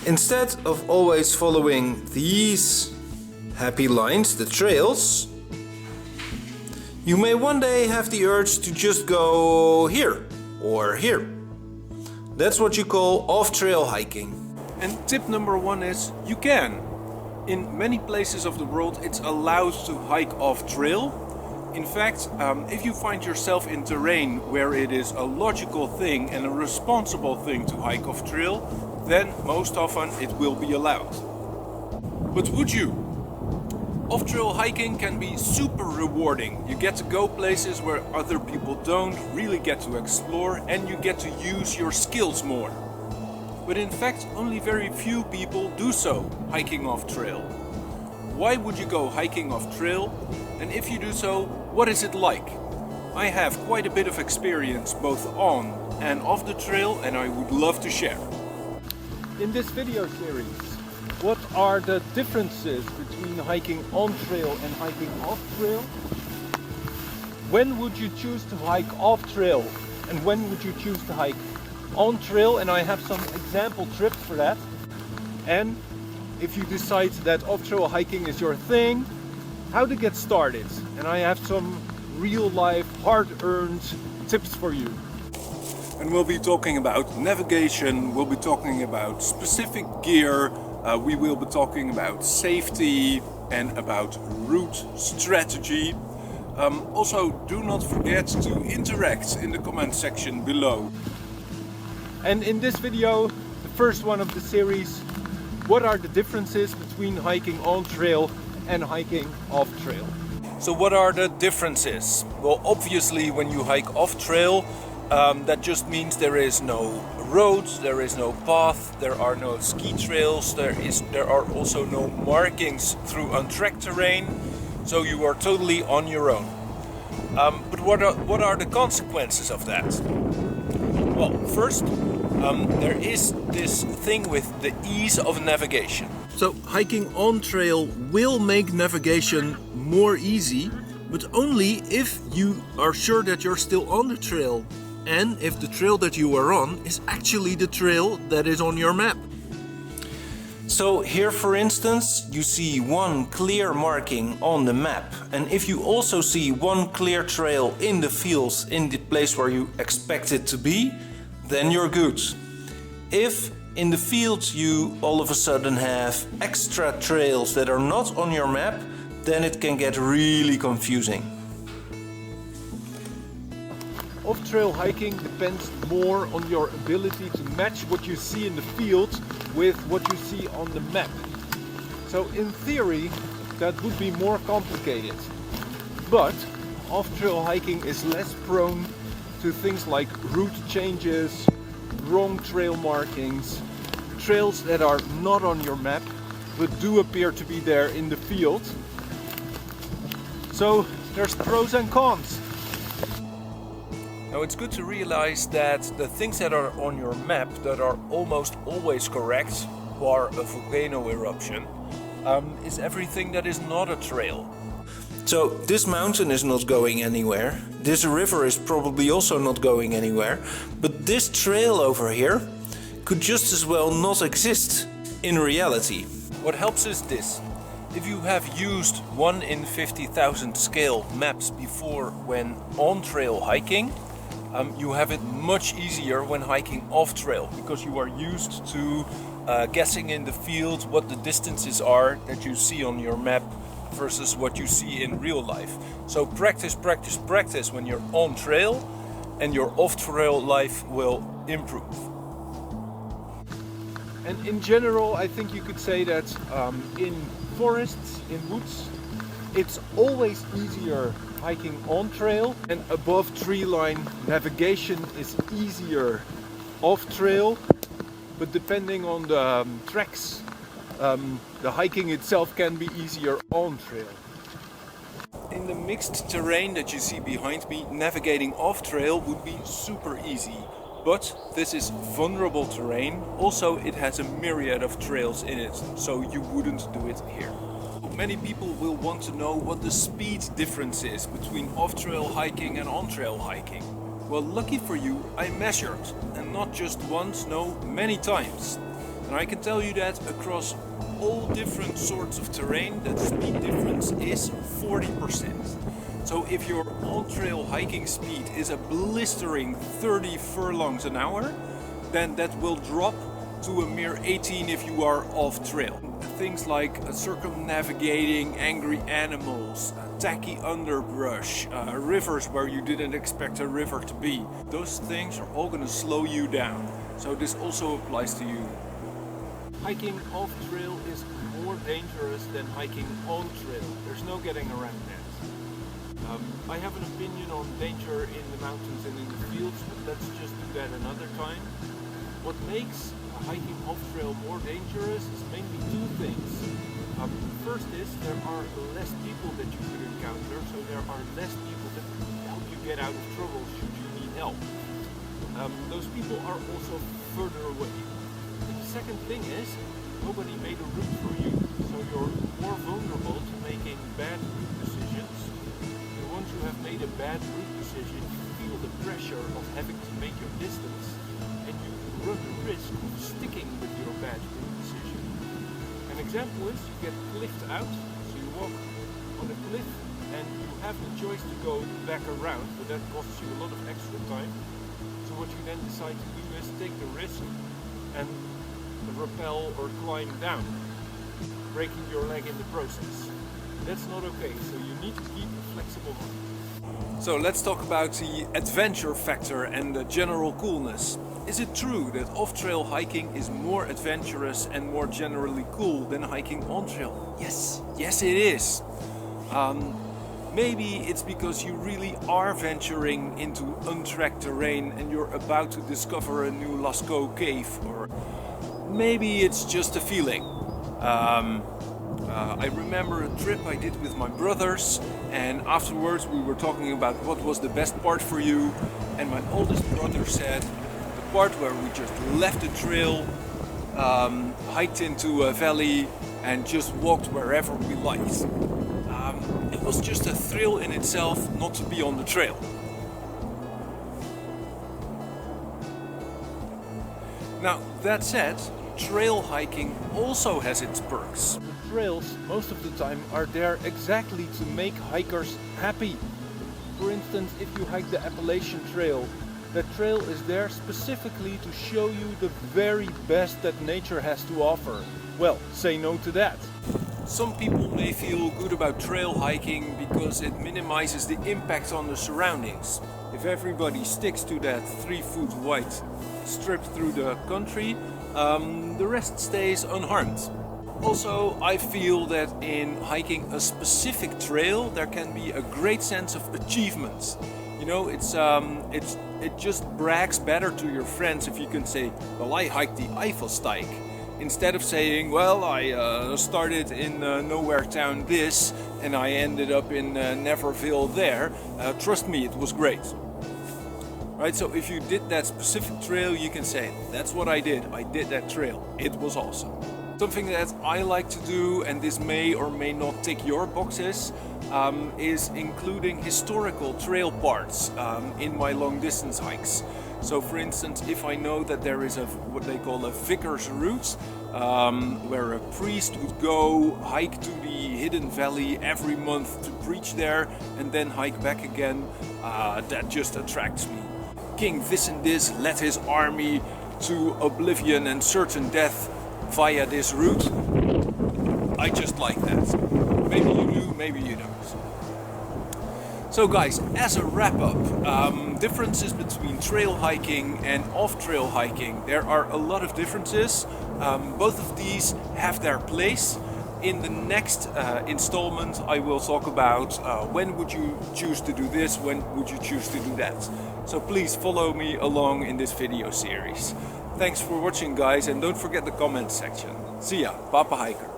Instead of always following these happy lines, the trails, you may one day have the urge to just go here or here. That's what you call off-trail hiking. And tip number one is you can. In many places of the world it's allowed to hike off-trail. In fact, if you find yourself in terrain where it is a logical thing and a responsible thing to hike off-trail, then most often it will be allowed. But would you? Off-trail hiking can be super rewarding. You get to go places where other people don't really get to explore, and you get to use your skills more. But in fact, only very few people do so, hiking off-trail. Why would you go hiking off-trail? And if you do so, what is it like? I have quite a bit of experience both on and off the trail, and I would love to share. In this video series, what are the differences between hiking on trail and hiking off trail? When would you choose to hike off trail and when would you choose to hike on trail? And I have some example trips for that. And if you decide that off trail hiking is your thing, how to get started. And I have some real life hard-earned tips for you. And we'll be talking about navigation, we'll be talking about specific gear, we will be talking about safety and about route strategy. Also, do not forget to interact in the comment section below. And in this video, the first one of the series, what are the differences between hiking on trail and hiking off trail? So what are the differences? Well, obviously when you hike off trail, that just means there is no roads, there is no path, there are no ski trails, there are also no markings through untracked terrain, so you are totally on your own. But what are the consequences of that? Well, first, there is this thing with the ease of navigation. So hiking on trail will make navigation more easy, but only if you are sure that you're still on the trail. And if the trail that you are on is actually the trail that is on your map. So here, for instance, you see one clear marking on the map, and if you also see one clear trail in the fields in the place where you expect it to be, then you're good. If in the fields you all of a sudden have extra trails that are not on your map, then it can get really confusing. Off-trail hiking depends more on your ability to match what you see in the field with what you see on the map. So in theory, that would be more complicated. But off-trail hiking is less prone to things like route changes, wrong trail markings, trails that are not on your map but do appear to be there in the field. So there's pros and cons. Now it's good to realize that the things that are on your map that are almost always correct, bar a volcano eruption, is everything that is not a trail. So this mountain is not going anywhere, this river is probably also not going anywhere, but this trail over here could just as well not exist in reality. What helps is this. If you have used 1 in 50,000 scale maps before when on trail hiking, you have it much easier when hiking off trail, because you are used to guessing in the field what the distances are that you see on your map versus what you see in real life. So practice, practice, practice when you're on trail, and your off trail life will improve. And in general, I think you could say that in forests, in woods, it's always easier hiking on trail, and above tree line navigation is easier off trail, but depending on the tracks, the hiking itself can be easier on trail. In the mixed terrain that you see behind me, navigating off trail would be super easy. But this is vulnerable terrain. Also, it has a myriad of trails in it, so you wouldn't do it here. Many people will want to know what the speed difference is between off-trail hiking and on-trail hiking. Well, lucky for you, I measured, and not just once, no, many times. And I can tell you that across all different sorts of terrain, the speed difference is 40%. So if your on-trail hiking speed is a blistering 30 furlongs an hour, then that will drop to a mere 18 if you are off-trail. Things like circumnavigating angry animals, tacky underbrush, rivers where you didn't expect a river to be. Those things are all going to slow you down. So this also applies to you. Hiking off-trail is more dangerous than hiking on-trail. There's no getting around that. I have an opinion on danger in the mountains and in the fields, but let's just do that another time. What makes hiking off-trail more dangerous is mainly two things. First is there are less people that you could encounter, so there are less people that can help you get out of trouble should you need help. Those people are also further away. And the second thing is, nobody made a route for you, so you're more vulnerable to making bad route decisions. And once you have made a bad route decision, you feel the pressure of having to make your distance, and you run the risk of sticking with your bad route decision. An example is you get cliffed out, so you walk on a cliff and you have the choice to go back around, but that costs you a lot of extra time. So what you then decide to do is take the risk and rappel or climb down, breaking your leg in the process. That's not okay, so you need to keep a flexible mind. So let's talk about the adventure factor and the general coolness. Is it true that off-trail hiking is more adventurous and more generally cool than hiking on-trail? Yes, yes it is. Maybe it's because you really are venturing into untracked terrain and you're about to discover a new Lascaux cave, or maybe it's just a feeling. I remember a trip I did with my brothers, and afterwards we were talking about what was the best part for you, and my oldest brother said the part where we just left the trail, hiked into a valley and just walked wherever we liked. It was just a thrill in itself not to be on the trail. Now that said, trail hiking also has its perks. The trails most of the time are there exactly to make hikers happy. For instance, if you hike the Appalachian Trail, that trail is there specifically to show you the very best that nature has to offer. Well, say no to that. Some people may feel good about trail hiking because it minimizes the impact on the surroundings. If everybody sticks to that 3-foot wide strip through the country, the rest stays unharmed. Also, I feel that in hiking a specific trail there can be a great sense of achievement. You know, it just brags better to your friends if you can say, well, I hiked the Eifelsteig. Instead of saying, well, I started in nowhere town this and I ended up in Neverville there. Trust me, it was great. Right, so if you did that specific trail, you can say, that's what I did that trail, it was awesome. Something that I like to do, and this may or may not tick your boxes, is including historical trail parts in my long distance hikes. So for instance, if I know that there is what they call a vicar's route, where a priest would go hike to the hidden valley every month to preach there and then hike back again, that just attracts me. King this and this led his army to oblivion and certain death via this route. I just like that. Maybe you do, maybe you don't. So guys, as a wrap up, differences between trail hiking and off-trail hiking. There are a lot of differences. Both of these have their place. In the next installment I will talk about when would you choose to do this, when would you choose to do that. So please follow me along in this video series. Thanks for watching guys, and don't forget the comment section. See ya, Papa Hiker.